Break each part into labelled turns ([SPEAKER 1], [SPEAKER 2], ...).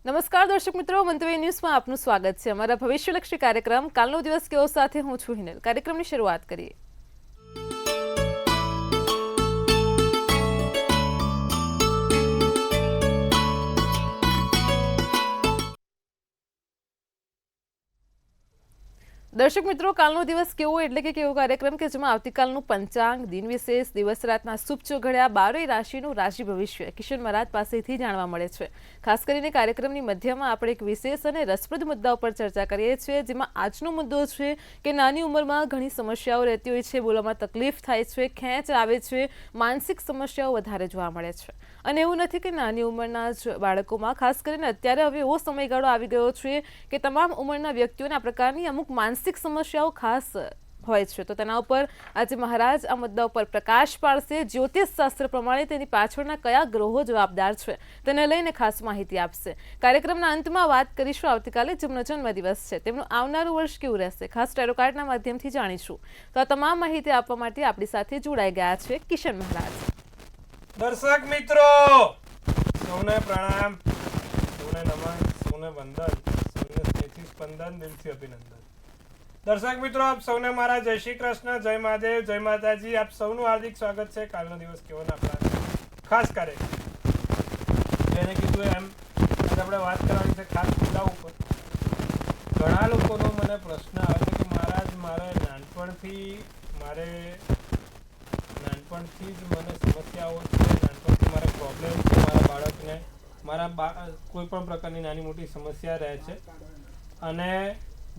[SPEAKER 1] નમસ્કાર દર્શક મિત્રો, મંતવ્ય ન્યૂઝમાં આપનું સ્વાગત છે. અમારા ભવિષ્યલક્ષી કાર્યક્રમ કાલનો દિવસ કેવો સાથે હું છું હિનલ. કાર્યક્રમની શરૂઆત કરીએ. દર્શક મિત્રો, કાલનો દિવસ કેવો એટલે કે કેવો કાર્યક્રમ કે જેમાં આવતીકાલનું પંચાંગ, દિન વિશેષ, દિવસ રાતના શુભ ચોઘડિયા, બારેય રાશિનું રાશિ ભવિષ્ય કિશન મહારાજ પાસેથી જાણવા મળે છે. ખાસ કરીને કાર્યક્રમની મધ્યમાં આપણે એક વિશેષ અને રસપ્રદ મુદ્દા ઉપર ચર્ચા કરીએ છીએ, જેમાં આજનો મુદ્દો છે કે નાની ઉંમરમાં ઘણી સમસ્યાઓ રહેતી હોય છે, બોલવામાં તકલીફ થાય છે, ખેંચ આવે છે, માનસિક સમસ્યાઓ વધારે જોવા મળે છે. અને એવું નથી કે નાની ઉંમરના જ બાળકોમાં, ખાસ કરીને અત્યારે હવે એવો સમયગાળો આવી ગયો છે કે તમામ ઉંમરના વ્યક્તિઓને આ પ્રકારની અમુક માનસિક સમસ્યાઓ ખાસ હોય છે. તો તેના ઉપર આજે મહારાજ આ મુદ્દા ઉપર પ્રકાશ પાડશે. જ્યોતિષ શાસ્ત્ર પ્રમાણે તેની પાછળના કયા ગ્રહો જવાબદાર છે તેને લઈને ખાસ માહિતી આપશે. કાર્યક્રમના અંતમાં વાત કરીશું આવતીકાલે જેમનો જન્મદિવસ છે તેમનું આવનારું વર્ષ કેવું રહેશે, ખાસ ટેરો કાર્ડના માધ્યમથી જાણીશું. તો આ તમામ માહિતી આપવા માટે આપણી સાથે જોડાઈ ગયા છે કિશન મહારાજ.
[SPEAKER 2] દર્શક મિત્રો, સૌને પ્રણામ, સૌને નમન, સૌને વંદન, સૌને સ્નેહથી સ્પંદન, દિલથી અભિનંદન. દર્શક મિત્રો, આપ સૌને મારા જય શ્રી કૃષ્ણ, જય મહાદેવ, જય માતાજી. આપ સૌનું હાર્દિક સ્વાગત છે કાલનો દિવસ કેવો આપણા ખાસ કાર્યક્રમ. જેને કીધું એમ આજે આપણે વાત કરવાની છે ખાસ મુદ્દા ઉપર. ઘણા લોકોનો મને પ્રશ્ન આવે છે કે મહારાજ, મારે નાનપણથી જ મને સમસ્યાઓ છે, નાનપણથી મારે પ્રોબ્લેમ છે, મારા બાળકને કોઈ પણ પ્રકારની નાની મોટી સમસ્યા રહે છે અને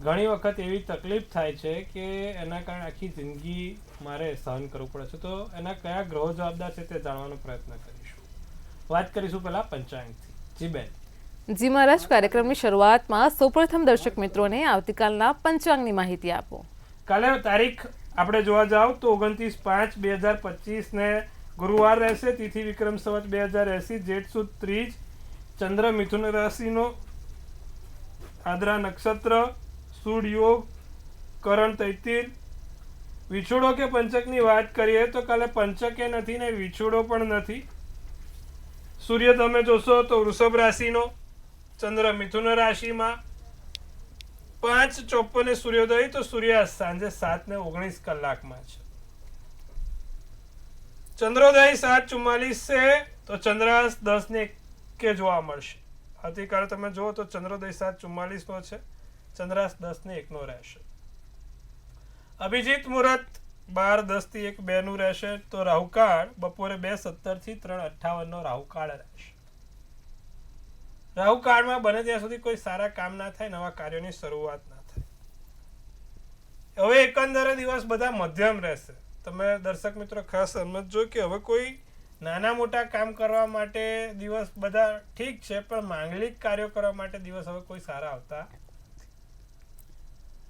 [SPEAKER 2] ઘણી વખત એવી તકલીફ થાય છે કે એના કારણે આખી જિંદગી મારે સહન કરવું પડે છે. તો એના કયા ગ્રહો જવાબદાર છે તે જાણવાનો પ્રયત્ન કરીશું. વાત કરીશું પહેલા પંચાંગથી. જી બેન.
[SPEAKER 1] જી મહારાજ, કાર્યક્રમની શરૂઆતમાં સૌપ્રથમ દર્શક મિત્રોને આવતીકાલના પંચાંગની માહિતી આપો.
[SPEAKER 2] કાલે તારીખ આપણે જોવા જાવ તો 29/5/2025 ને ગુરુવાર રહેશે. તિથિ વિક્રમ સંવત 2080, જેઠ સુદ ત્રીજ, ચંદ્ર મિથુન રાશિનો, આદ્રા નક્ષત્ર, સૂડ યોગ, કરણ તૈતિર. વિછોડો કે પંચકની વાત કરીએ તો કાલે પંચકે નથી ને વિછોડો પણ નથી. સૂર્ય તમે જોશો તો વૃષભ રાશિનો, ચંદ્ર મિથુન રાશિમાં, 5:54 સૂર્યોદય, તો સૂર્યાસ્ત સાંજે 7:19 કલાકમાં છે. ચંદ્રોદય 7:44 છે, તો ચંદ્રાસ્ત 10:01 જોવા મળશે. આવતીકાલે તમે જુઓ તો ચંદ્રોદય 7:44 છે, ચંદ્રાસ્ત 10:01 રહેશે. અભિજીત મુહૂર્ત 12:10 થી 1:02 રહેશે. તો રાહુકાળ બપોરે 2:17 થી 3:58 રાહુકાળ રહેશે. રાહુકાળમાં બને ત્યાં સુધી કોઈ સારા કામ ના થાય, નવા કાર્યોની શરૂઆત ના થાય. હવે એકંદરે દિવસ બધા મધ્યમ રહેશે. તમે દર્શક મિત્રો ખાસ સમજો કે હવે કોઈ નાના મોટા કામ કરવા માટે દિવસ બધા ઠીક છે, પણ માંગલિક કાર્યો કરવા માટે દિવસ હવે કોઈ સારા આવતા.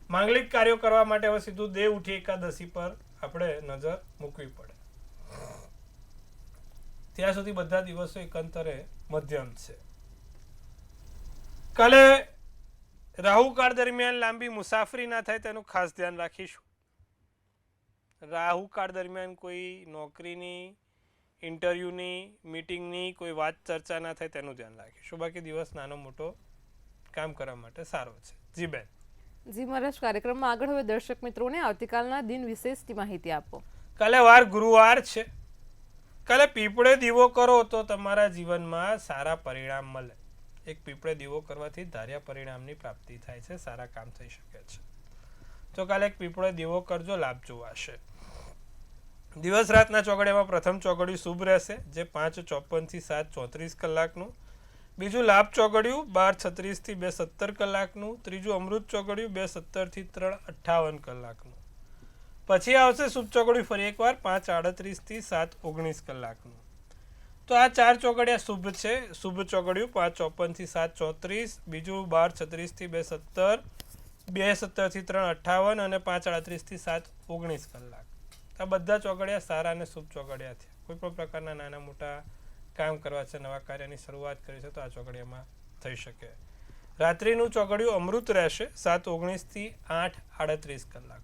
[SPEAKER 2] માંગલિક કાર્યો કરવા માટે હવે સીધું દેવ ઉઠી એકાદશી પર આપણે નજર મૂકવી પડે. ત્યાં સુધી બધા દિવસો એકંદરે મધ્યમ છે. કાલે રાહુકાળ દરમિયાન લાંબી મુસાફરી ના થાય તેનું ખાસ ધ્યાન રાખીશું. રાહુકાળ દરમિયાન કોઈ નોકરીની, ઇન્ટરવ્યુની, મીટિંગની કોઈ વાત ચર્ચા ના થાય તેનું ધ્યાન રાખીશું. બાકી દિવસ નાનો મોટો કામ કરવા માટે સારો છે. જી બેન.
[SPEAKER 1] જી મહારાજ, કાર્યક્રમમાં આગળ હવે દર્શક મિત્રોને આવતીકાલના દિન વિશેષની માહિતી આપો.
[SPEAKER 2] કાલે વાર ગુરુવાર છે. કાલે પીપળે દીવો કરો તો તમારા જીવનમાં સારા પરિણામ મળે. એક પીપળે દીવો કરવાથી ધાર્યા પરિણામની પ્રાપ્તિ થાય છે, સારા કામ થઈ શકે છે. તો કાલે એક પીપળે દીવો કરજો, લાભ જોવાશે. દિવસ રાતના ચોઘડિયામાં પ્રથમ ચોઘડિયું શુભ રહેશે, જે 5:54 થી 7:34 કલાકનું. બીજું લાભ ચોઘડિયું 12:36 થી 2:17 કલાકનું. ત્રીજું અમૃત ચોઘડિયું 2:17 થી 3:58 કલાકનું. પછી આવશે શુભ ચોઘડિયું ફરી એકવાર 5:38 થી 7:19 કલાકનું. તો આ 4 ચોઘડિયા શુભ છે. શુભ ચોઘડિયું 5:54 થી 7:34, બીજું 12:36 થી 2:17, 2:17 થી 3:58 અને 5:38 થી 7:19 કલાક. આ બધા ચોઘડિયા સારા અને શુભ ચોઘડિયા છે. કોઈ પણ પ્રકારના નાના મોટા કામ કરવા છે, નવા કાર્યની શરૂઆત કરી છે, તો આ ચોઘડિયામાં થઈ શકે. રાત્રિનું ચોઘડિયું અમૃત રહેશે 7:19 થી 8:38 કલાક.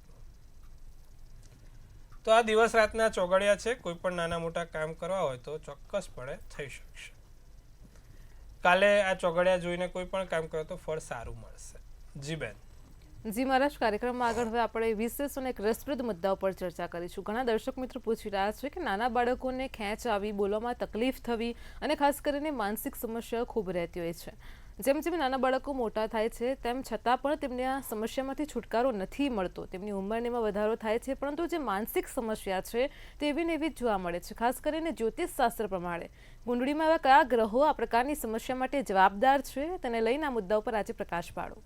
[SPEAKER 2] તો આ દિવસ રાતના ચોઘડિયા છે. કોઈ પણ નાના મોટા કામ કરવા હોય તો ચોક્કસપણે થઈ શકશે. કાલે આ ચોઘડિયા જોઈને કોઈ પણ કામ કરો તો ફળ સારું મળશે. જી બેન.
[SPEAKER 1] જી મહારાજ, કાર્યક્રમમાં આગળ હવે આપણે વિશેષ અને એક રસપ્રદ મુદ્દાઓ પર ચર્ચા કરીશું. ઘણા દર્શક મિત્રો પૂછી રહ્યા છે કે નાના બાળકોને ખેંચ આવી, બોલવામાં તકલીફ થવી અને ખાસ કરીને માનસિક સમસ્યાઓ ખૂબ રહેતી હોય છે. જેમ જેમ નાના બાળકો મોટા થાય છે તેમ છતાં પણ તેમને આ સમસ્યામાંથી છુટકારો નથી મળતો. તેમની ઉંમરમાં વધારો થાય છે, પરંતુ જે માનસિક સમસ્યા છે તે એવી ને એવી જ જોવા મળે છે. ખાસ કરીને જ્યોતિષ શાસ્ત્ર પ્રમાણે કુંડળીમાં એવા કયા ગ્રહો આ પ્રકારની સમસ્યા માટે જવાબદાર છે તેને લઈને આ મુદ્દા ઉપર આજે પ્રકાશ પાડો.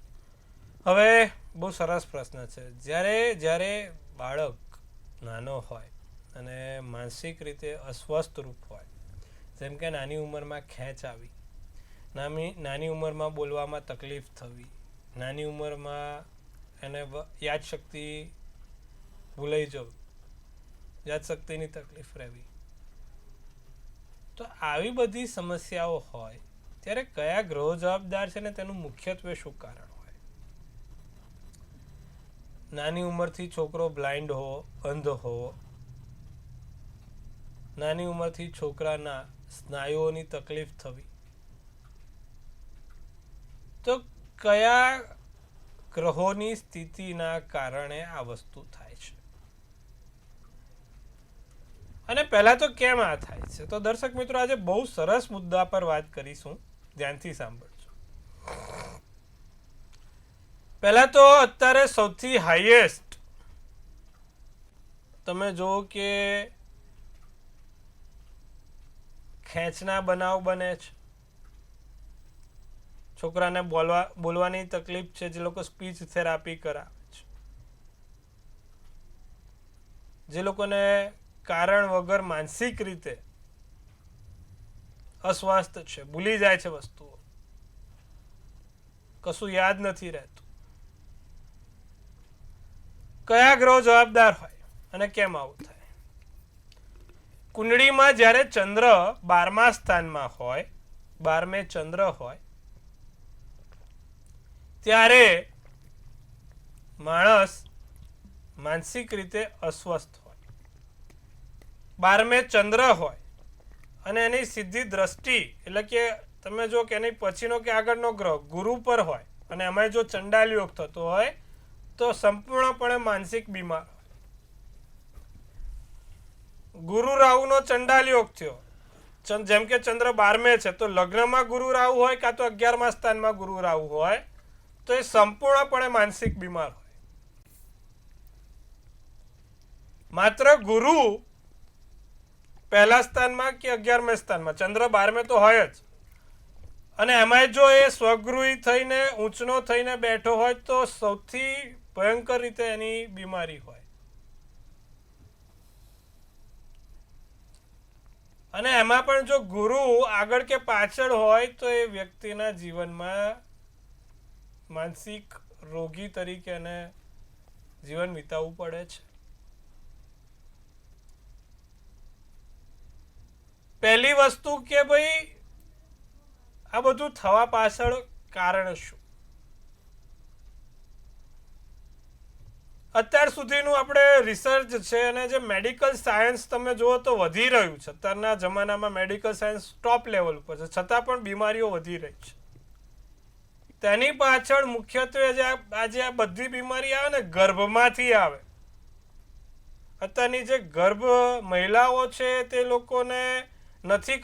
[SPEAKER 2] હવે બહુ સરસ પ્રશ્ન છે. જ્યારે બાળક નાનો હોય અને માનસિક રીતે અસ્વસ્થ રૂપ હોય, જેમ કે નાની ઉંમરમાં ખેંચ આવી, નાની ઉંમરમાં બોલવામાં તકલીફ થવી, નાની ઉંમરમાં એને યાદશક્તિ ભૂલાઈ જવું, યાદશક્તિની તકલીફ રહેવી, તો આવી બધી સમસ્યાઓ હોય ત્યારે કયા ગ્રહો જવાબદાર છે ને તેનું મુખ્યત્વે શું કારણ હોય? નાની ઉંમરથી છોકરો બ્લાઇન્ડ હોવો, અંધ હોવો, નાની ઉંમરથી છોકરાના સ્નાયુઓની તકલીફ થવી, તો કયા ગ્રહોની સ્થિતિના કારણે આ વસ્તુ થાય છે અને પહેલા તો કેમ આ થાય છે? તો દર્શક મિત્રો, આજે બહુ સરસ મુદ્દા પર વાત કરીશું, ધ્યાનથી સાંભળજો. પહેલા તો અત્યારે સૌથી હાઈએસ્ટ તમે જો કે ખેંચના બનાવ બને છે. છોકરાને બોલવાની તકલીફ છે, જે લોકો સ્પીચ થેરાપી કરાવે છે, જે લોકોને કારણ વગર માનસિક રીતે અસ્વસ્થ છે, ભૂલી જાય છે વસ્તુઓ, કશું યાદ નથી રહેતું. કયા ગ્રહો જવાબદાર હોય અને કેમ આવું થાય? કુંડળીમાં જ્યારે ચંદ્ર 12મા સ્થાનમાં હોય, 12મે ચંદ્ર હોય, ત્યારે માણસ માનસિક રીતે અસ્વસ્થ હોય. 12મે ચંદ્ર હોય અને એની સીધી દ્રષ્ટિ, એટલે કે તમે જો કે એની પછીનો કે આગળનો ગ્રહ ગુરુ પર હોય અને એમાં જો ચંડાલ યોગ થતો હોય તો સંપૂર્ણપણે માનસિક બીમાર હોય. ગુરુ રાહુનો ચંડાલ યોગ થયો, જેમ કે ચંદ્ર 12મે છે, તો લગ્નમાં ગુરુ રાહુ હોય કાં તો 11મા સ્થાનમાં ગુરુ રાહુ હોય તો એ સંપૂર્ણપણે માનસિક બીમાર હોય. માત્ર ગુરુ પહેલા સ્થાનમાં કે 11મે સ્થાનમાં, ચંદ્ર 12મે તો હોય જ, અને એમાંય જો એ સ્વગૃહી થઈને ઊંચનો થઈને બેઠો હોય તો સૌથી ભયંકર રીતે એની બીમારી હોય. અને એમાં પણ જો ગુરુ આગળ કે પાછળ હોય તો એ વ્યક્તિના જીવનમાં માનસિક રોગી તરીકે એને જીવન વિતાવવું પડે છે. પહેલી વસ્તુ કે ભાઈ આ બધું થવા પાછળ કારણ શું? અત્યાર સુધીનું આપણે રિસર્ચ છે અને જે મેડિકલ સાયન્સ તમે જુઓ તો વધી રહ્યું છે. અત્યારના જમાનામાં મેડિકલ સાયન્સ ટોપ લેવલ ઉપર છે, છતાં પણ બીમારીઓ વધી રહી છે. તેની પાછળ મુખ્યત્વે આજે આ બધી બીમારી આવે ને ગર્ભમાંથી આવે. અત્યારની જે ગર્ભ મહિલાઓ છે તે લોકોને નથી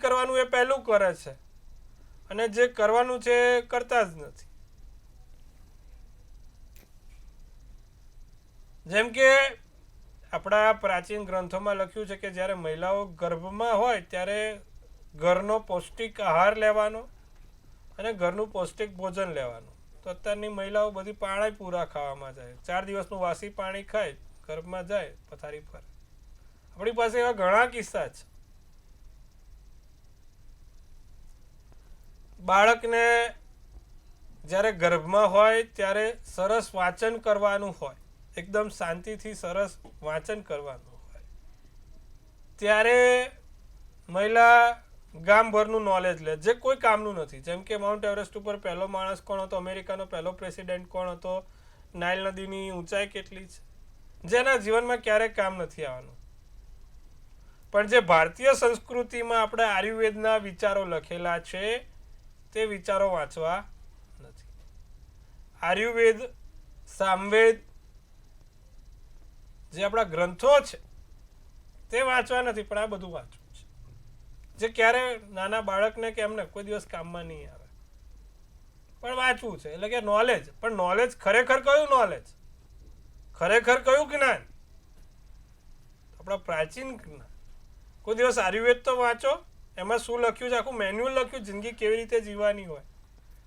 [SPEAKER 2] કરવાનું એ પહેલું કરે છે અને જે કરવાનું છે એ કરતા જ નથી. જેમ કે આપણા પ્રાચીન ગ્રંથોમાં લખ્યું છે કે જ્યારે મહિલાઓ ગર્ભમાં હોય ત્યારે ઘરનો પૌષ્ટિક આહાર લેવાનો અને ઘરનું પૌષ્ટિક ભોજન લેવાનું. તો અત્યારની મહિલાઓ બધી પાણી પૂરા ખાવામાં જાય, 4 દિવસનું વાસી પાણી ખાય, ગર્ભમાં જાય, પથારી ફરે. આપણી પાસે એવા ઘણા કિસ્સા છે. બાળકને જ્યારે ગર્ભમાં હોય ત્યારે સરસ વાંચન કરવાનું હોય, એકદમ શાંતિથી સરસ વાંચન કરવાનું હોય, ત્યારે મહિલા ગામભરનું નોલેજ લે, જે કોઈ કામનું નથી. જેમ કે માઉન્ટ એવરેસ્ટ ઉપર પહેલો માણસ કોણ હતો, અમેરિકાનો પહેલો પ્રેસિડેન્ટ કોણ હતો, નાઇલ નદીની ઊંચાઈ કેટલી છે, જેના જીવનમાં ક્યારેય કામ નથી આવવાનું. પણ જે ભારતીય સંસ્કૃતિમાં આપણે આયુર્વેદના વિચારો લખેલા છે તે વિચારો વાંચવા નથી. આયુર્વેદ, સામવેદ જે આપણા ગ્રંથો છે તે વાંચવા નથી, પણ આ બધું વાંચવું છે, જે ક્યારે નાના બાળકને કે એમને કોઈ દિવસ કામમાં નહીં આવે, પણ વાંચવું છે. એટલે કે નોલેજ, પણ નોલેજ ખરેખર કયું નોલેજ, ખરેખર કયું જ્ઞાન? આપણા પ્રાચીન જ્ઞાન. કોઈ દિવસ આયુર્વેદ તો વાંચો, એમાં શું લખ્યું છે, આખું મેન્યુઅલ લખ્યું, જિંદગી કેવી રીતે જીવવાની હોય.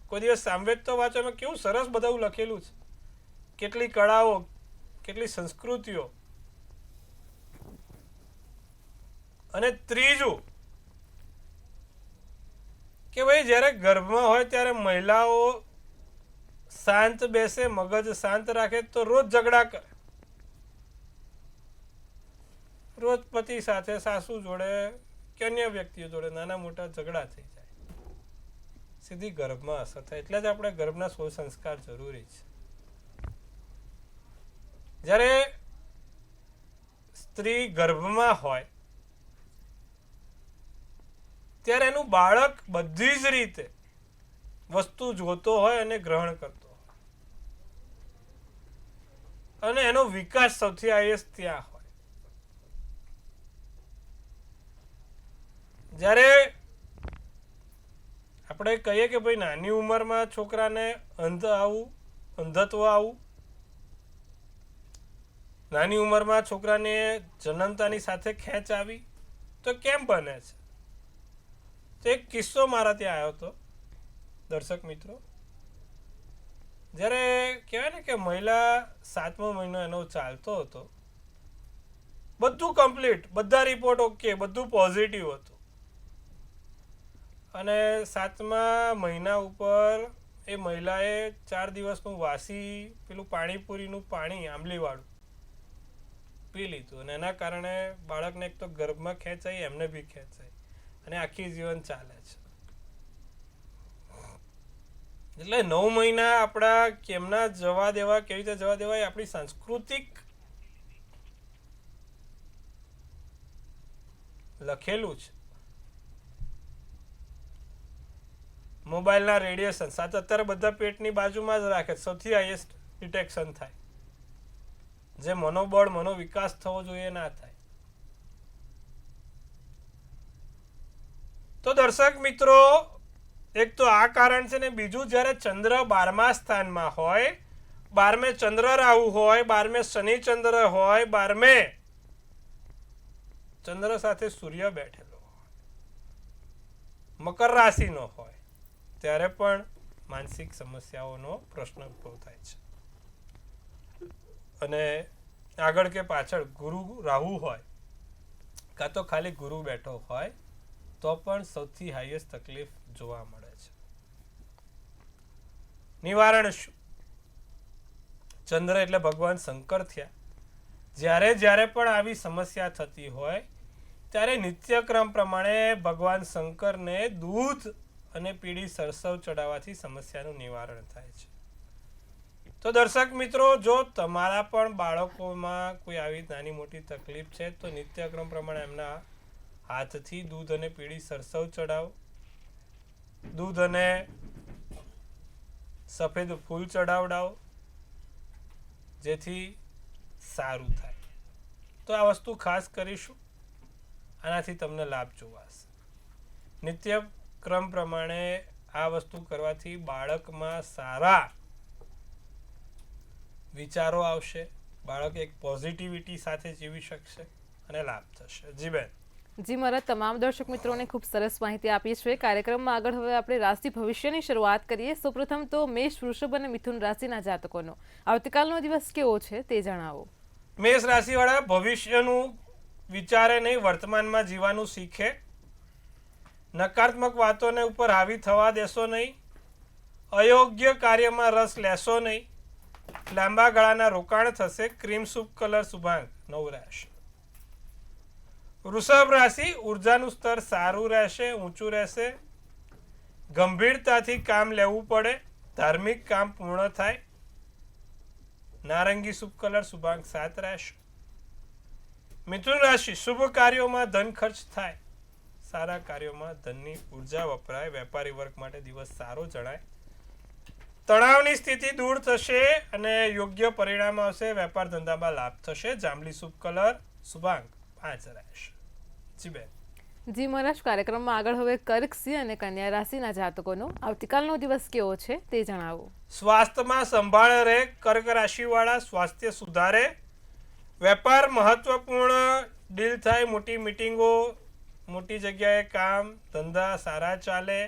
[SPEAKER 2] કોઈ દિવસ સામવેદ તો વાંચો, એમાં કેવું સરસ બધું લખેલું છે, કેટલી કળાઓ, કેટલી સંસ્કૃતિઓ. અને ત્રીજું કે ભાઈ જ્યારે ગર્ભમાં હોય ત્યારે મહિલાઓ શાંત બેસે, મગજ શાંત રાખે તો રોજ ઝઘડા કરે, રોજ પતિ સાથે, સાસુ જોડે કે અન્ય વ્યક્તિઓ જોડે નાના મોટા ઝઘડા થઈ જાય, સીધી ગર્ભમાં અસર થાય. એટલે જ આપણે ગર્ભના 16 સંસ્કાર જરૂરી છે. જ્યારે સ્ત્રી ગર્ભમાં હોય ત્યારે એનું બાળક બધી જ રીતે વસ્તુ જોતો હોય અને ગ્રહણ કરતો હોય, અને એનો વિકાસ સૌથી હાઈએસ્ટ ત્યાં હોય. જ્યારે આપણે કહીએ કે ભાઈ નાની ઉંમરમાં છોકરાને અંધત્વ આવું, નાની ઉંમરમાં છોકરાને જન્મતાની સાથે ખેંચ આવી, તો કેમ બને છે? તો એક કિસ્સો મારા ત્યાં આવ્યો હતો, દર્શક મિત્રો. જ્યારે કહેવાય ને કે મહિલા 7મો મહિનો એનો ચાલતો હતો, બધું કમ્પ્લીટ, બધા રિપોર્ટ ઓકે, બધું પોઝિટિવ હતું, અને 7મા મહિના ઉપર એ મહિલાએ 4 દિવસનું વાસી પેલું પાણીપુરીનું પાણી આંબલીવાળું પી લીધું, અને એના કારણે બાળકને એક તો ગર્ભમાં ખેંચાઈ, એમને બી ખેંચાઈ, અને આખી જીવન ચાલે છે. એટલે 9 મહિના આપણા કેમના જવા દેવા, કેવી રીતે જવા દેવા, એ આપણી સાંસ્કૃતિક લખેલું છે. મોબાઈલના રેડિયેશન સાથે અત્યારે બધા પેટની બાજુમાં જ રાખે, સૌથી હાઈએસ્ટ ડિટેક્શન થાય, જે મનોબળ, મનોવિકાસ થવો જોઈએ ના થાય. તો દર્શક મિત્રો, એક તો આ કારણ છે, ને બીજું જ્યારે ચંદ્ર 12મા સ્થાનમાં હોય, 12મે ચંદ્ર રાહુ હોય, 12મે શનિ ચંદ્ર હોય, 12મે ચંદ્ર સાથે સૂર્ય બેઠેલો હોય, મકર રાશિનો હોય, ત્યારે પણ માનસિક સમસ્યાઓનો પ્રશ્ન ઉભો થાય છે. અને આગળ કે પાછળ ગુરુ રાહુ હોય, કાં તો ખાલી ગુરુ બેઠો હોય, તો પણ સૌથી હાઈએસ્ટ તકલીફ જોવા મળે છે. નિવારણ શું? ચંદ્ર એટલે ભગવાન શંકર થયા. જ્યારે પણ આવી સમસ્યા થતી હોય ત્યારે નિત્યક્રમ પ્રમાણે ભગવાન શંકરને દૂધ અને પીળી સરસવ ચડાવવાથી સમસ્યાનું નિવારણ થાય છે. તો દર્શક મિત્રો, જો તમારા પણ બાળકોમાં કોઈ આવી નાની મોટી તકલીફ છે તો નિત્યક્રમ પ્રમાણે એમના હાથથી દૂધ અને પીળી સરસવ ચડાવો, દૂધ અને સફેદ ફૂલ ચડાવડાવો, જેથી સારું થાય. તો આ વસ્તુ ખાસ કરીશું, આનાથી તમને લાભ જોવાશે. નિત્ય ક્રમ પ્રમાણે આ વસ્તુ કરવાથી બાળકમાં સારા વિચારો આવશે, બાળક એક પોઝિટિવિટી સાથે જીવી શકશે અને લાભ થશે. જી બેન.
[SPEAKER 1] જી મારા તમામ દર્શક મિત્રોને ખૂબ સરસ માહિતી આપી છે. કાર્યક્રમમાં આગળ હવે આપણે રાશિ ભવિષ્યની શરૂઆત કરીએ. સૌપ્રથમ તો મેષ, વૃષભ અને મિથુન રાશિના જાતકોનો આવતીકાલનો દિવસ કેવો છે તે જણાવો.
[SPEAKER 2] મેષ રાશિવાળા ભવિષ્યનું વિચારે નહીં, વર્તમાનમાં જીવવાનું શીખે. નકારાત્મક વાતોને ઉપર હાવી થવા દેશો નહીં. અયોગ્ય કાર્યમાં રસ લેશો નહીં. લાંબા ગાળાના રોકાણ થશે. ક્રીમ શુભ કલર શુભાંગ 9 રહેશે. વૃષભ રાશિ, ઉર્જાનું સ્તર સારું રહેશે, ઊંચું રહેશે. ગંભીરતાથી કામ લેવું પડે, ધાર્મિક કામ પૂર્ણ થાય. નારંગી શુભ કલર શુભાંગ 7 રહેશે. મિથુન રાશિ, શુભ કાર્યોમાં ધન ખર્ચ થાય, સારા કાર્યોમાં ધનની ઉર્જા વપરાય, વેપારી વર્ગ માટે દિવસ સારો જણાય, તણાવની સ્થિતિ દૂર થશે અને યોગ્ય પરિણામ આવશે, વેપાર ધંધામાં લાભ થશે, જાંબલી શુભ કલર, શુભાંક 5 રહેશે. જી બેન.
[SPEAKER 1] જી મહારાજ, કાર્યક્રમમાં આગળ હવે કર્ક સિંહ અને કન્યા રાશિના જાતકોનો આવતીકાલનો દિવસ કેવો છે તે જણાવો.
[SPEAKER 2] સ્વાસ્થ્યમાં સંભાળ રહે, કર્ક રાશિવાળા સ્વાસ્થ્ય સુધારે, વેપાર મહત્વપૂર્ણ ડીલ થાય, મોટી મીટિંગો, મોટી જગ્યાએ કામ ધંધા સારા ચાલે,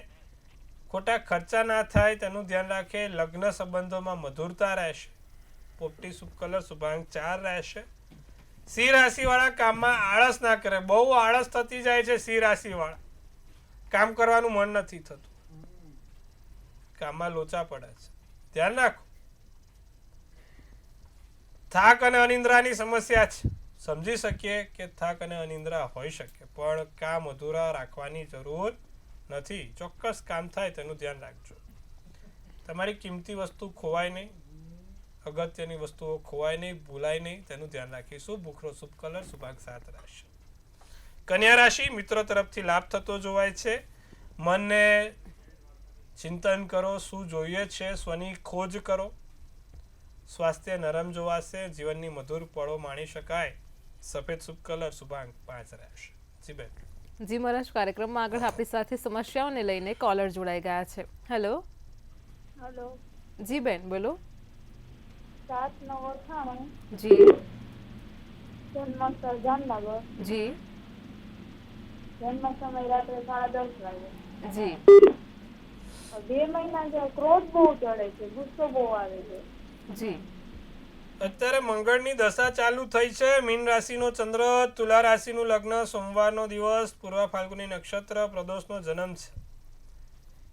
[SPEAKER 2] ખોટા ખર્ચા ના થાય તેનું ધ્યાન રાખે, લગ્ન સંબંધોમાં મધુરતા રહેશે, પોપટી શુભ કલર, શુભાંક 4 રહેશે. સિંહ રાશિવાળા કામમાં આળસ ના કરે, બહુ આળસ થતી જાય છે. સિંહ રાશિવાળા કામ કરવાનું મન નથી થતું, કામમાં લોચા પડે છે, ધ્યાન રાખો. થાક અને અનિંદ્રાની સમસ્યા છે, સમજી શકીએ કે થાક અને અનિંદ્રા હોઈ શકે, પણ કામ અધૂરા રાખવાની જરૂર નથી. ચોક્કસ કામ થાય તેનું ધ્યાન રાખજો. તમારી કિંમતી વસ્તુ ખોવાય નહીં, અગત્યની વસ્તુઓ ખોવાય નહીં, ભૂલાય નહીં, તેનું ધ્યાન રાખીશું. ભૂખરો શુભ કલર, શુભાંક 7 રહેશે. કન્યા રાશિ, મિત્રો તરફથી લાભ થતો જોવાય છે. મનને ચિંતન કરો, શું જોઈએ છે, સ્વની ખોજ કરો, સ્વાસ્થ્ય નરમ જોવાશે, જીવનની મધુર પળો માણી શકાય. સફેદ શુભ કલર, શુભાંક 5 રહેશે. જી બેન.
[SPEAKER 1] જી મહારાજ, કાર્યક્રમમાં આગળ આપણી સાથે સમસ્યાઓને લઈને કોલર જોડાઈ ગયા છે. હેલો.
[SPEAKER 3] હેલો.
[SPEAKER 1] જી બેન, બોલો.
[SPEAKER 3] 7/9/98
[SPEAKER 1] જી
[SPEAKER 3] જન્મ સ્થળ જામનગર,
[SPEAKER 1] જી
[SPEAKER 3] જન્મ સમય રાત્રે 10:30 વાગે.
[SPEAKER 1] જી
[SPEAKER 3] 2 મહિના જે ક્રોધ બહુ ચડે છે, ગુસ્સો બહુ આવે છે.
[SPEAKER 1] જી
[SPEAKER 2] અત્યારે મંગળની દશા ચાલુ થઈ છે. મીન રાશિનો ચંદ્ર, તુલા રાશિનું લગ્ન, સોમવારનો દિવસ, પૂર્વ ફાલ્ગુની નક્ષત્ર, પ્રદોષનો જન્મ છે.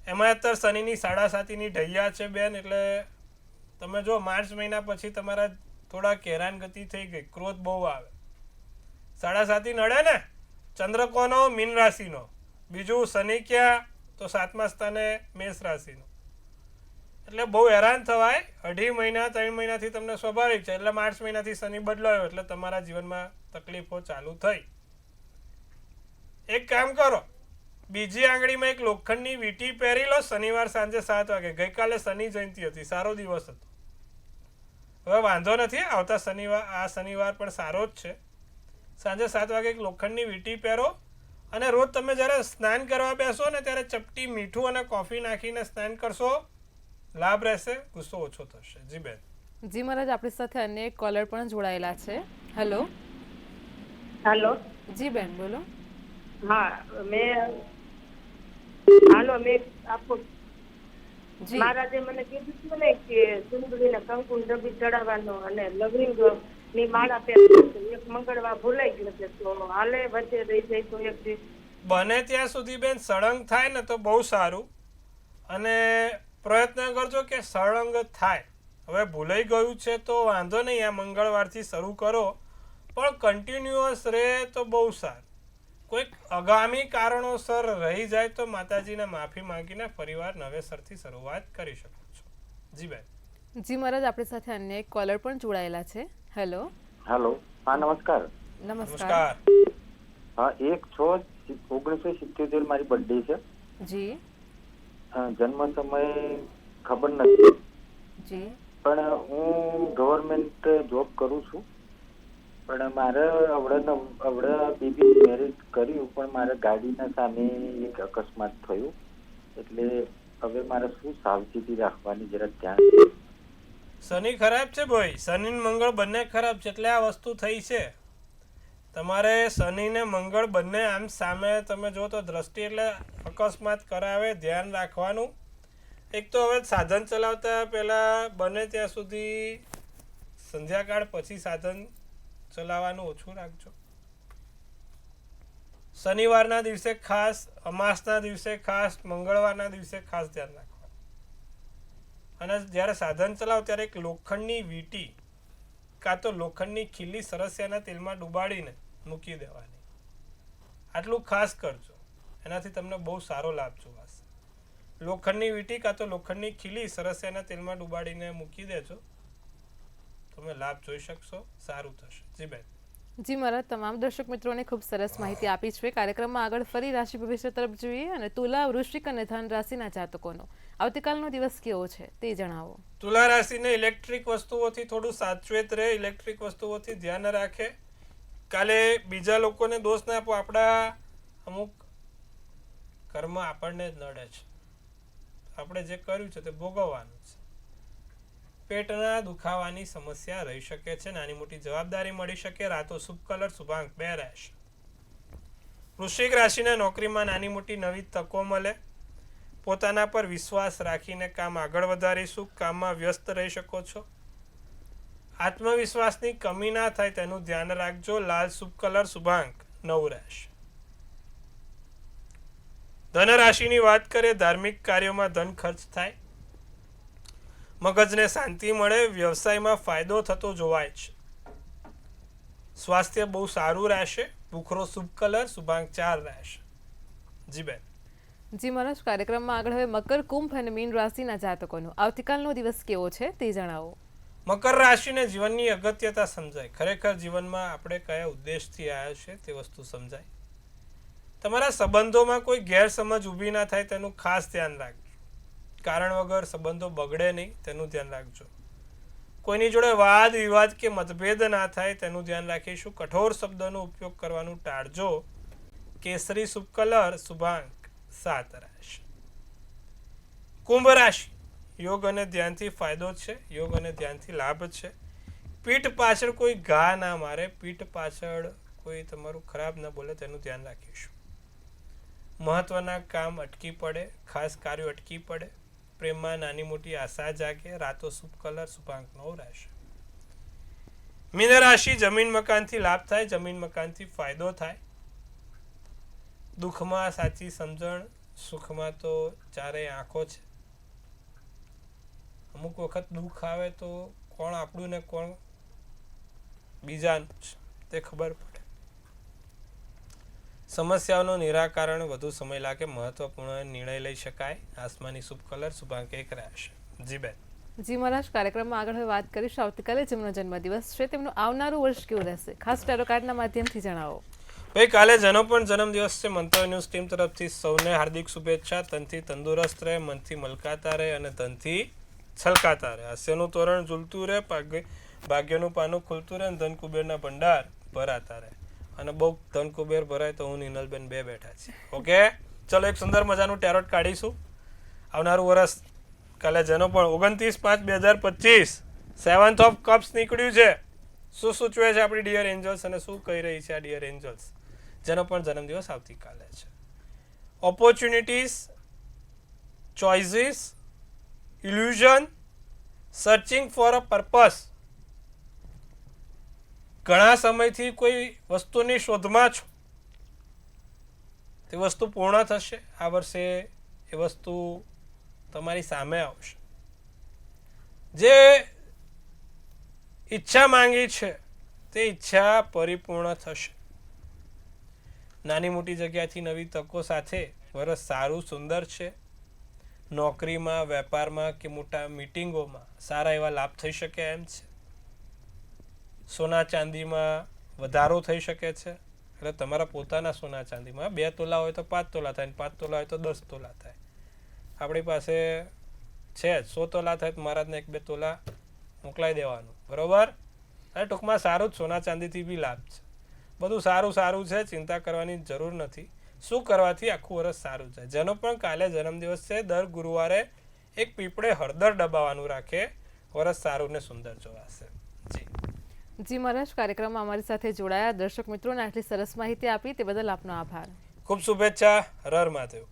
[SPEAKER 2] એમાં અત્યારે શનિની 7.5ની ઢૈયા છે બેન. એટલે તમે જો માર્ચ મહિના પછી તમારા થોડાક હેરાનગતિ થઈ ગઈ, ક્રોધ બહુ આવે. 7.5 નડે ને. ચંદ્ર કોનો? મીન રાશિનો. બીજું શનિ ક્યાં? તો 7મા સ્થાને મેષ રાશિનો. એટલે બહુ હેરાન થવાય. 2.5 મહિના 3 મહિનાથી તમને સ્વાભાવિક છે. એટલે માર્ચ મહિનાથી શનિ બદલાયો એટલે તમારા જીવનમાં તકલીફો ચાલુ થઈ. એક કામ કરો, બીજી આંગળીમાં એક લોખંડની વીંટી પહેરી લો. શનિવાર સાંજે 7 વાગે. ગઈકાલે શનિ જયંતિ હતી, સારો દિવસ હતો. હવે વાંધો નથી, આવતા શનિવાર, આ શનિવાર પણ સારો જ છે. સાંજે 7 વાગે એક લોખંડની વીંટી પહેરો અને રોજ તમે જ્યારે સ્નાન કરવા બેસો ને ત્યારે ચપટી મીઠું અને કોફી નાખીને સ્નાન કરશો, લાભ રહેશે, ગુસ્સો ઓછો થશે. જી બેન.
[SPEAKER 1] જી મહારાજ, આપણી સાથે અન્ય એક કોલર પણ જોડાયેલા છે. હેલો.
[SPEAKER 3] હાલો.
[SPEAKER 1] જી બેન, બોલો.
[SPEAKER 3] હા, મેં આપો
[SPEAKER 1] જી
[SPEAKER 3] મહારાજે મને કીધું હતું ને કે સુંદરીને કંકુ ડબ્બી ચડાવવાનો અને લવિંગની માળા પહેરવાની. એક મંગળવાર ભૂલાઈ ગયો છે, તો હાલે વચ્ચે રહી જાય તો એક દિવસ
[SPEAKER 2] બને ત્યાં સુધી બેન સળંગ થાય ને તો બહુ સારું, અને પ્રયત્ન કરજો કે સળંગ થાય. હવે ભૂલાઈ ગયું છે તો વાંધો નહીં, આ મંગળવારથી શરૂ કરો, પણ કન્ટિન્યુઅસ રહે તો બહુ સારું. કોઈક આગામી કારણોસર રહી જાય તો માતાજીને માફી માંગીને ફરીવાર નવેસરથી શરૂઆત કરી શકો છો. જી બેન.
[SPEAKER 1] જી મહારાજ, આપણી સાથે અન્ય એક કોલર પણ જોડાયેલા છે. હેલો.
[SPEAKER 4] હેલો. હા, નમસ્કાર.
[SPEAKER 1] નમસ્કાર.
[SPEAKER 4] હા, 1/6/1977 મારી બર્થડે છે.
[SPEAKER 1] જી
[SPEAKER 4] જન્મ સમય ખબર નથી,
[SPEAKER 1] જી
[SPEAKER 4] પણ હું ગવર્મેન્ટ જોબ કરું છું. પણ મારે આવડે બેબી મેરેજ કર્યું, પણ મારે ગાડીના સામે એક અકસ્માત થયું. એટલે હવે મારે શું સાવચેતી રાખવાની જરા ધ્યાન.
[SPEAKER 2] શનિ ખરાબ છે ભાઈ, શનિ ને મંગળ બંને ખરાબ છે, એટલે આ વસ્તુ થઈ છે. તમારે શનિ ને મંગળ બંને આમ સામે તમે જો તો દ્રષ્ટિ, એટલે અકસ્માત કરાવે, ધ્યાન રાખવાનું. એક તો હવે સાધન ચલાવતા પહેલાં બને ત્યાં સુધી સંધ્યાકાળ પછી સાધન ચલાવવાનું ઓછું રાખજો. શનિવારના દિવસે ખાસ, અમાસના દિવસે ખાસ, મંગળવારના દિવસે ખાસ ધ્યાન રાખવાનું. અને જ્યારે સાધન ચલાવો ત્યારે એક લોખંડની વીંટી કાં તો લોખંડની ખીલી સરસિયાના તેલમાં ડુબાડીને મૂકી દેવાની. આટલું ખાસ કરજો, એનાથી તમને બહુ સારો લાભ જોવાશે. લોખંડની વીંટી કાં તો લોખંડની ખીલી સરસિયાના તેલમાં ડુબાડીને મૂકી દેજો, તમે લાભ જોઈ શકશો, સારું થશે. જી બેન.
[SPEAKER 1] જી મારા તમામ દર્શક મિત્રોને ખૂબ સરસ માહિતી આપી છે. કાર્યક્રમમાં આગળ ફરી રાશિ ભવિષ્ય તરફ જોઈએ અને તુલા, વૃશ્ચિક અને ધન રાશિના જાતકોનો આવતીકાલનો દિવસ કેવો છે તે જણાવો.
[SPEAKER 2] તુલા રાશિને ઇલેક્ટ્રિક વસ્તુઓથી થોડું સાચવેત રહે, ઇલેક્ટ્રિક વસ્તુઓથી ધ્યાન રાખે. કાલે બીજા લોકોને દોષ ના આપો. આપણા અમુક કર્મ આપણને જ નડે છે. આપણે જે કર્યું છે તે ભોગવવાનું છે. પેટના દુખાવાની સમસ્યા રહી શકે છે. નાની મોટી જવાબદારી મળી શકે. રાતો શુભ કલર શુભાંક 2 રહેશે. વૃશ્ચિક રાશિના નોકરીમાં નાની મોટી નવી તકો મળે. પોતાના પર વિશ્વાસ રાખીને કામ આગળ વધારીશું. કામમાં વ્યસ્ત રહી શકો છો. આત્મવિશ્વાસની કમી ના થાય તેનું ધ્યાન રાખજો. લાલ શુભ કલર શુભાંક 9 રહેશે. ધન રાશિની વાત કરીએ, ધાર્મિક કાર્યોમાં ધન ખર્ચ થાય. મગજને શાંતિ મળે. વ્યવસાયમાં ફાયદો થતો જોવાય છે. સ્વાસ્થ્ય બહુ સારું રહેશે. ભૂખરો શુભ કલર શુભાંક 4 રહેશે. જી બેન.
[SPEAKER 1] જી મહારાજ, કાર્યક્રમમાં આગળ હવે મકર, કુંભ અને મીન રાશિના જાતકોનો આવતીકાલનો દિવસ કેવો છે તે જણાવો.
[SPEAKER 2] મકર રાશિને જીવનની અગત્યતા સમજાય. ખરેખર જીવનમાં આપણે કયા ઉદ્દેશથી આવ્યા છે તે વસ્તુ સમજાય. તમારા સંબંધોમાં કોઈ ગેરસમજ ઊભી ના થાય તેનું ખાસ ધ્યાન રાખજો. કારણ વગર સંબંધો બગડે નહીં તેનું ધ્યાન રાખજો. કોઈની જોડે વાદ વિવાદ કે મતભેદ ના થાય તેનું ધ્યાન રાખીશું. કઠોર શબ્દનો ઉપયોગ કરવાનું ટાળજો. કેસરી શુભ કલર શુભાંક 7 રહેશે. કુંભ રાશિ, યોગ અને ધ્યાનથી ફાયદો છે. યોગ અને ધ્યાનથી લાભ છે. પીઠ પાછળ કોઈ ઘા ના મારે. પીઠ પાછળ કોઈ તમારું ખરાબ ના બોલે તેનું ધ્યાન રાખીશું. મહત્વના કામ અટકી પડે. ખાસ કાર્યો અટકી પડે. પ્રેમમાં નાની મોટી આશા જાગે. રાતો શુભ કલર શુભાંક 9 રહેશે. મીન રાશિ, જમીન મકાનથી લાભ થાય. જમીન મકાનથી ફાયદો થાય. દુઃખમાં સાચી સમજણ, સુખમાં તો ચારેય આંખો છે. અમુક વખત દુઃખ આવે તો કોણ આપણું ને કોણ બીજાનું છે તે ખબર પડે. સમસ્યાઓનું નિરાકરણ વધુ સમય લાગે. મહત્વપૂર્ણ નિર્ણય લઈ શકાય. આસમાની શુભ કલર શુભાંક 1 રહેશે. જી બેન.
[SPEAKER 1] જી મહારાજ, કાર્યક્રમમાં આગળ હવે વાત કરીશું આવતીકાલે જેમનો જન્મદિવસ છે તેમનું આવનારું વર્ષ કેવું રહેશે. ખાસ ટેરો કાર્ડના માધ્યમથી જણાવો.
[SPEAKER 2] ભાઈ, કાલે જેનો પણ જન્મદિવસ છે, મંતવ્ય ન્યૂઝ ટીમ તરફથી સૌને હાર્દિક શુભેચ્છા. તનથી તંદુરસ્ત રહે, મનથી મલકાતા રહે અને ધનથી છલકાતા રહે. હાસ્યનું તોરણ ઝૂલતું રહે, ભાગ્યનું પાનું ખુલતું રહે અને ધન કુબેરના ભંડાર ભરાતા રહે. અને બહુ ધન કુબેર ભરાય તો હું નિનલબેન 2 બેઠા છે. ઓકે, ચલો એક સુંદર મજાનું ટેરોટ કાઢીશું. આવનારું વર્ષ કાલે જેનો પણ 29/5/2025 7th ઓફ કપ્સ નીકળ્યું છે. શું સૂચવે છે આપણી ડિયર એન્જલ્સ અને શું કહી રહી છે આ ડિયર એન્જલ્સ? જેનો પણ જન્મદિવસ આવતીકાલે છે. Opportunities, choices, illusion, searching for a purpose. ઘણા સમયથી કોઈ વસ્તુની શોધમાં છો. તે વસ્તુ પૂર્ણ થશે. આ વર્ષે એ વસ્તુ તમારી સામે આવશે. જે ઈચ્છા માંગી છે તે ઈચ્છા પરિપૂર્ણ થશે. નાની મોટી જગ્યાથી નવી તકો સાથે વર્ષ સારું સુંદર છે. નોકરીમાં, વેપારમાં કે મોટા મીટિંગોમાં સારા એવા લાભ થઈ શકે એમ છે. સોના ચાંદીમાં વધારો થઈ શકે છે. એટલે તમારા પોતાના સોના ચાંદીમાં 2 તોલા હોય તો 5 તોલા થાય, 5 તોલા હોય તો 10 તોલા થાય. આપણી પાસે છે 100 તોલા થાય તો મહારાજને 1-2 તોલા મોકલાઈ દેવાનું, બરોબર? અને ટૂંકમાં સારું જ સોના ચાંદીથી બી લાભ છે. બધું સારું સારું છે, ચિંતા કરવાની જરૂર નથી. શું કરવાથી આખું વર્ષ સારું છે. જેનો પણ કાલે જન્મદિવસ છે, દર ગુરુવારે એક પીપળે હળદર દબાવવાનું રાખે. વર્ષ સારું ને સુંદર જોવાશે. જી
[SPEAKER 1] જી મહારાજ, કાર્યક્રમમાં અમારી સાથે જોડાયા દર્શક મિત્રોને આટલી સરસ માહિતી આપી તે બદલ આપનો આભાર.
[SPEAKER 2] ખૂબ શુભેચ્છા. હર હર મહાદેવ.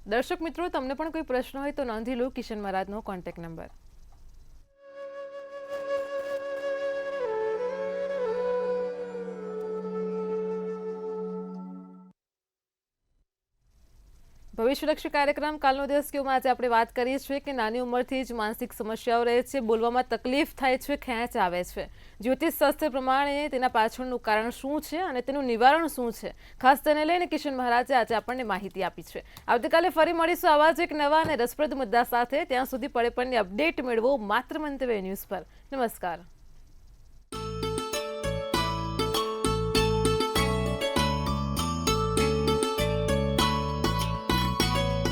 [SPEAKER 1] દર્શક મિત્રો, તમને પણ કોઈ પ્રશ્ન હોય તો નોંધી લો કિશન મહારાજનો કોન્ટેક્ટ નંબર. ભવિષ્ય ભવિષ્યલક્ષી કાર્યક્રમ કાલનો દિવસ કેવું આજે આપણે વાત કરીએ છીએ કે નાની ઉંમરથી જ માનસિક સમસ્યાઓ રહે છે, બોલવામાં તકલીફ થાય છે, ખેંચ આવે છે. જ્યોતિષ શાસ્ત્ર પ્રમાણે તેના પાછળનું કારણ શું છે અને તેનું નિવારણ શું છે, ખાસ તેને લઈને કિશન મહારાજે આજે આપણને માહિતી આપી છે. આવતીકાલે ફરી મળીશું આવા જ એક નવા અને રસપ્રદ મુદ્દા સાથે. ત્યાં સુધી પડે પડની અપડેટ મેળવો માત્ર મંતવ્ય ન્યૂઝ પર. નમસ્કાર.